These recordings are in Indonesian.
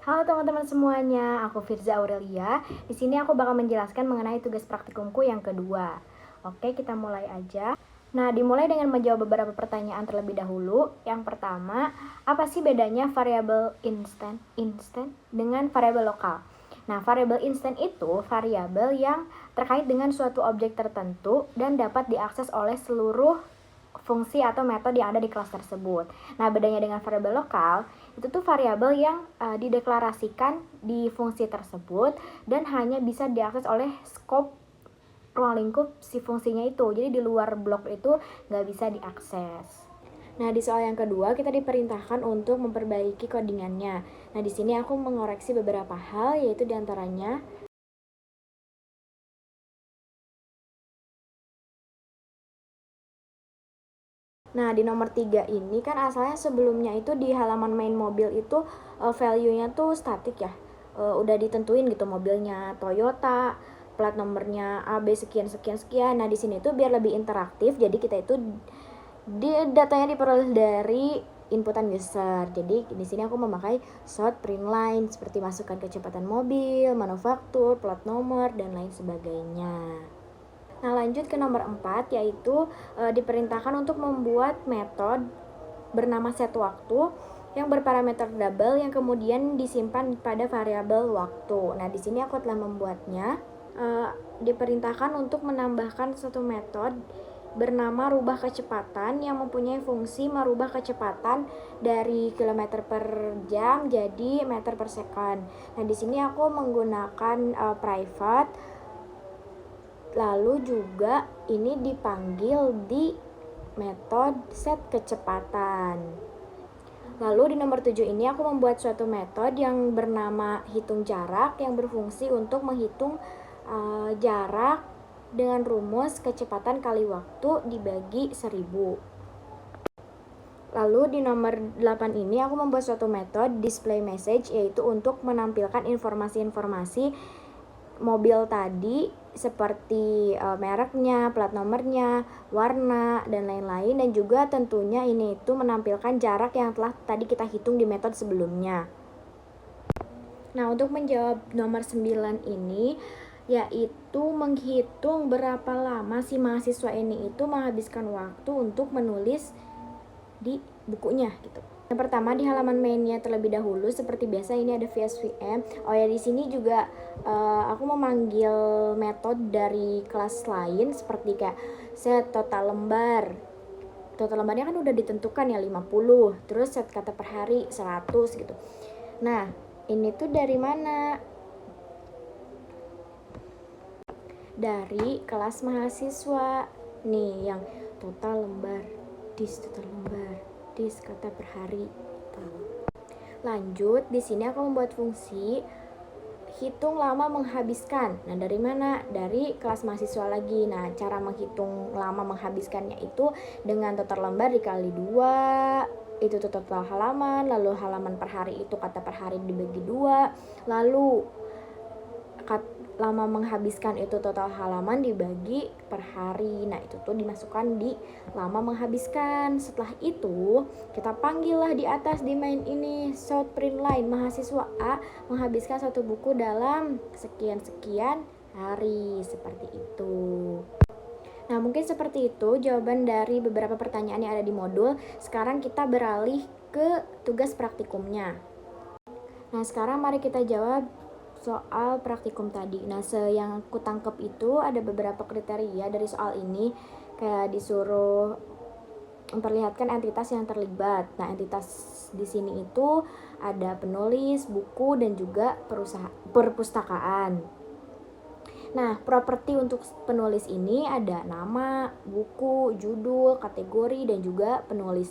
Halo teman-teman semuanya, aku Firza Aurelia. Di sini aku bakal menjelaskan mengenai tugas praktikumku yang kedua. Oke, kita mulai aja. Nah, dimulai dengan menjawab beberapa pertanyaan terlebih dahulu. Yang pertama, apa sih bedanya variabel instan dengan variabel lokal? Nah, variabel instan itu variabel yang terkait dengan suatu objek tertentu dan dapat diakses oleh seluruh fungsi atau metode yang ada di kelas tersebut. Nah, bedanya dengan variabel lokal, itu tuh variabel yang dideklarasikan di fungsi tersebut dan hanya bisa diakses oleh skop ruang lingkup si fungsinya itu. Jadi di luar blok itu nggak bisa diakses. Nah, di soal yang kedua kita diperintahkan untuk memperbaiki codingannya. Nah, di sini aku mengoreksi beberapa hal, yaitu diantaranya nah, di nomor 3 ini kan asalnya sebelumnya itu di halaman main mobil itu value-nya tuh statik ya. Udah ditentuin gitu mobilnya Toyota, plat nomornya AB sekian sekian sekian. Nah, di sini tuh biar lebih interaktif, jadi kita itu datanya diperoleh dari inputan user. Jadi di sini aku memakai short print line seperti masukkan kecepatan mobil, manufaktur, plat nomor dan lain sebagainya. Nah, lanjut ke nomor 4, yaitu diperintahkan untuk membuat metode bernama set waktu yang berparameter double yang kemudian disimpan pada variabel waktu. Nah, di sini aku telah membuatnya. Diperintahkan untuk menambahkan satu metode bernama rubah kecepatan yang mempunyai fungsi merubah kecepatan dari kilometer per jam jadi meter per second. Nah, di sini aku menggunakan private. Lalu juga ini dipanggil di metode set kecepatan. Lalu di nomor 7 ini aku membuat suatu metode yang bernama hitung jarak yang berfungsi untuk menghitung jarak dengan rumus kecepatan kali waktu dibagi 1000. Lalu di nomor 8 ini aku membuat suatu metode display message, yaitu untuk menampilkan informasi-informasi mobil tadi seperti mereknya, plat nomornya, warna, dan lain-lain. Dan juga tentunya ini itu menampilkan jarak yang telah tadi kita hitung di metode sebelumnya. Nah, untuk menjawab nomor 9 ini, yaitu menghitung berapa lama si mahasiswa ini itu menghabiskan waktu untuk menulis di bukunya gitu. Yang pertama di halaman mainnya terlebih dahulu, seperti biasa ini ada VSVM. Oh ya, di sini juga aku memanggil metode dari kelas lain seperti kayak set total lembar. Total lembarnya kan udah ditentukan ya 50, terus set kata per hari 100 gitu. Nah, ini tuh dari mana? Dari kelas mahasiswa nih, yang total lembar, total lembar, kata per hari. Lanjut, di sini aku membuat fungsi hitung lama menghabiskan. Nah, dari mana? Dari kelas mahasiswa lagi. Nah, cara menghitung lama menghabiskannya itu dengan total lembar dikali 2, itu total halaman, lalu halaman per hari itu kata per hari dibagi 2, lalu lama menghabiskan itu total halaman dibagi per hari. Nah, itu tuh dimasukkan di lama menghabiskan. Setelah itu kita panggil lah di atas di main ini short print line mahasiswa A menghabiskan satu buku dalam sekian-sekian hari, seperti itu. Nah, mungkin seperti itu jawaban dari beberapa pertanyaan yang ada di modul. Sekarang kita beralih ke tugas praktikumnya. Nah, sekarang mari kita jawab soal praktikum tadi. Nah, yang aku tangkap itu ada beberapa kriteria dari soal ini, kayak disuruh memperlihatkan entitas yang terlibat. Nah, entitas di sini itu ada penulis, buku, dan juga perpustakaan. Nah, properti untuk penulis ini ada nama, buku, judul, kategori, dan juga penulis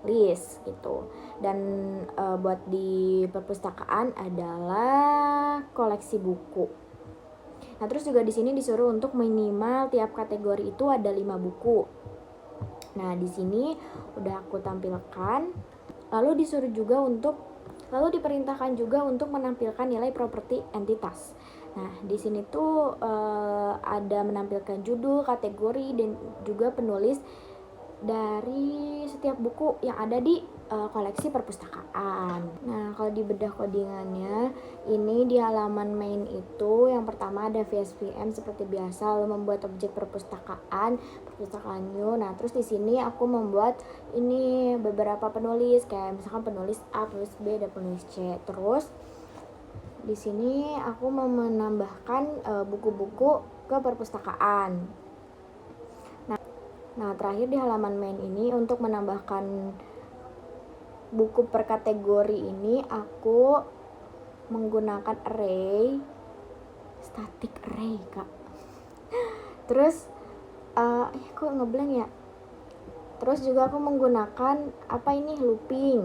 list gitu. Dan buat di perpustakaan adalah koleksi buku. Nah, terus juga di sini disuruh untuk minimal tiap kategori itu ada 5 buku. Nah, di sini udah aku tampilkan. Lalu diperintahkan juga untuk menampilkan nilai properti entitas. Nah, di sini tuh ada menampilkan judul, kategori, dan juga penulis dari setiap buku yang ada di koleksi perpustakaan. Nah, kalau di bedah codingannya, ini di halaman main itu yang pertama ada VSVM seperti biasa, lalu membuat objek perpustakaan new. Nah, terus di sini aku membuat ini beberapa penulis, kayak misalkan penulis A, penulis B, dan penulis C. Terus di sini aku menambahkan buku-buku ke perpustakaan. Nah, terakhir di halaman main ini untuk menambahkan buku per kategori ini aku menggunakan array, static array, Kak. Terus kok ngeblank ya? Terus juga aku menggunakan looping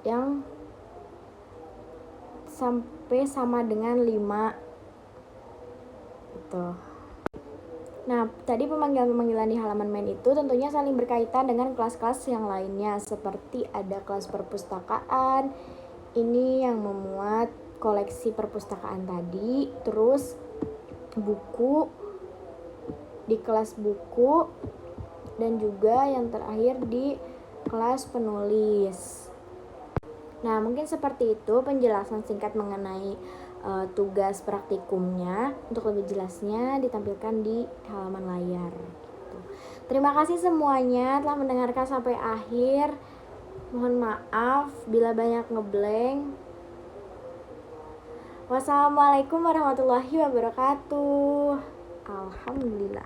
yang sampai sama dengan 5 gitu. Nah, tadi pemanggilan-pemanggilan di halaman main itu tentunya saling berkaitan dengan kelas-kelas yang lainnya, seperti ada kelas perpustakaan, ini yang memuat koleksi perpustakaan tadi, terus buku di kelas buku, dan juga yang terakhir di kelas penulis. Nah, mungkin seperti itu penjelasan singkat mengenai tugas praktikumnya. Untuk lebih jelasnya ditampilkan di halaman layar gitu. Terima kasih semuanya telah mendengarkan sampai akhir. Mohon maaf bila banyak ngeblank. Wassalamualaikum warahmatullahi wabarakatuh. Alhamdulillah.